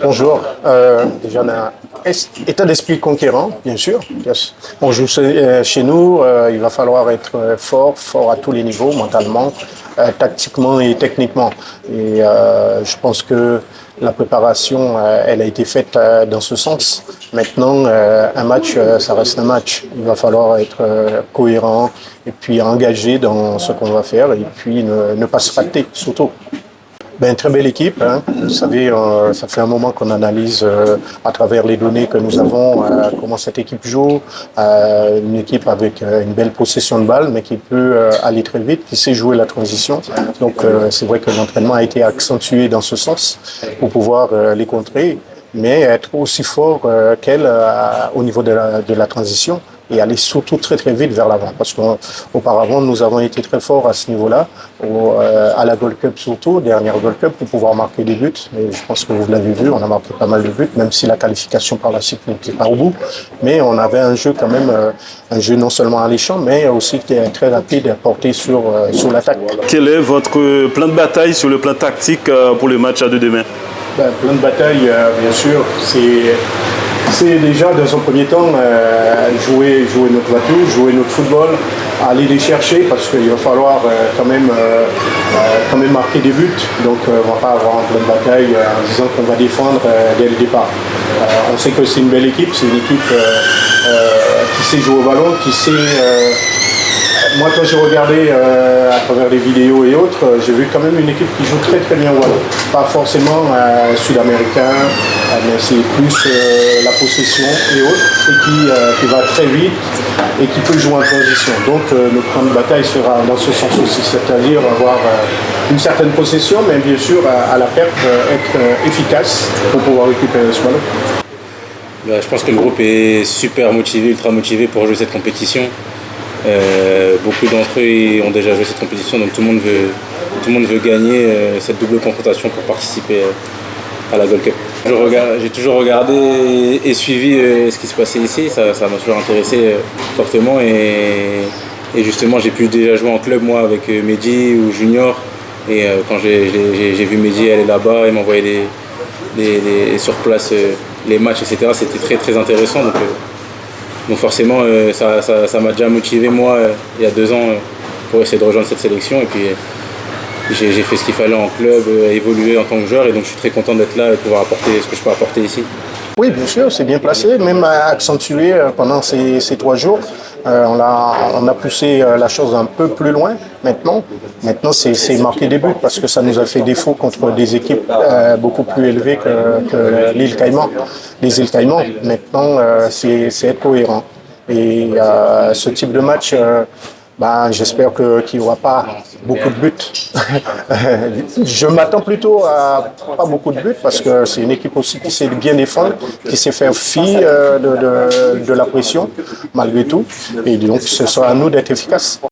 Bonjour. Déjà, on a un état d'esprit conquérant, bien sûr. On joue chez nous, il va falloir être fort à tous les niveaux, mentalement, tactiquement et techniquement. Et je pense que la préparation, elle a été faite dans ce sens. Maintenant, un match, ça reste un match. Il va falloir être cohérent et puis engagé dans ce qu'on va faire et puis ne pas se rater, surtout. Très belle équipe. Hein. Vous savez, ça fait un moment qu'on analyse à travers les données que nous avons comment cette équipe joue. Une équipe avec une belle possession de balle, mais qui peut aller très vite, qui sait jouer la transition. Donc c'est vrai que l'entraînement a été accentué dans ce sens pour pouvoir les contrer, mais être aussi fort qu'elle au niveau de la transition. Et aller surtout très vite vers l'avant. Parce qu'auparavant, nous avons été très forts à ce niveau-là, à la Gold Cup surtout, dernière Gold Cup, pour pouvoir marquer des buts. Et je pense que vous l'avez vu, on a marqué pas mal de buts, même si la qualification par la suite n'était pas au bout. Mais on avait un jeu quand même, un jeu non seulement alléchant, mais aussi très rapide, porté sur l'attaque. Quel est votre plan de bataille sur le plan tactique pour le match de demain? Plan de bataille, bien sûr, c'est déjà dans un premier temps jouer notre bateau, jouer notre football, aller les chercher parce qu'il va falloir quand même marquer des buts. Donc on ne va pas avoir un plan de bataille en disant qu'on va défendre dès le départ. On sait que c'est une belle équipe, c'est une équipe qui sait jouer au ballon, qui sait... Moi, quand j'ai regardé à travers les vidéos et autres, j'ai vu quand même une équipe qui joue très bien au ballon. Pas forcément sud-américain, mais c'est plus la possession et autres, et qui va très vite et qui peut jouer en transition. Donc, notre plan de bataille sera dans ce sens aussi, c'est-à-dire avoir une certaine possession, mais bien sûr, à la perte, être efficace pour pouvoir récupérer ce ballon. Je pense que le groupe est super motivé, ultra motivé pour jouer cette compétition. Beaucoup d'entre eux ont déjà joué cette compétition, donc tout le monde veut gagner cette double confrontation pour participer à la Gold Cup. J'ai toujours regardé et suivi ce qui se passait ici, ça m'a toujours intéressé fortement et justement j'ai pu déjà jouer en club moi avec Mehdi ou Junior et quand j'ai vu Mehdi aller là-bas et m'envoyer sur place les matchs, etc. C'était très intéressant. Donc forcément, ça m'a déjà motivé, moi, il y a 2 ans, pour essayer de rejoindre cette sélection. Et puis, j'ai fait ce qu'il fallait en club, évoluer en tant que joueur. Et donc, je suis très content d'être là et de pouvoir apporter ce que je peux apporter ici. Oui, bien sûr, c'est bien placé, même accentué pendant ces 3 jours. On a poussé la chose un peu plus loin maintenant. Maintenant, c'est marquer des buts parce que ça nous a fait défaut contre des équipes beaucoup plus élevées que l'île Caïman. Les îles Caïman, maintenant, c'est être cohérent. Et ce type de match, j'espère qu'il n'y aura pas beaucoup de buts. Je m'attends plutôt à pas beaucoup de buts parce que c'est une équipe aussi qui sait bien défendre, qui sait faire fi de la pression malgré tout. Et donc ce sera à nous d'être efficaces.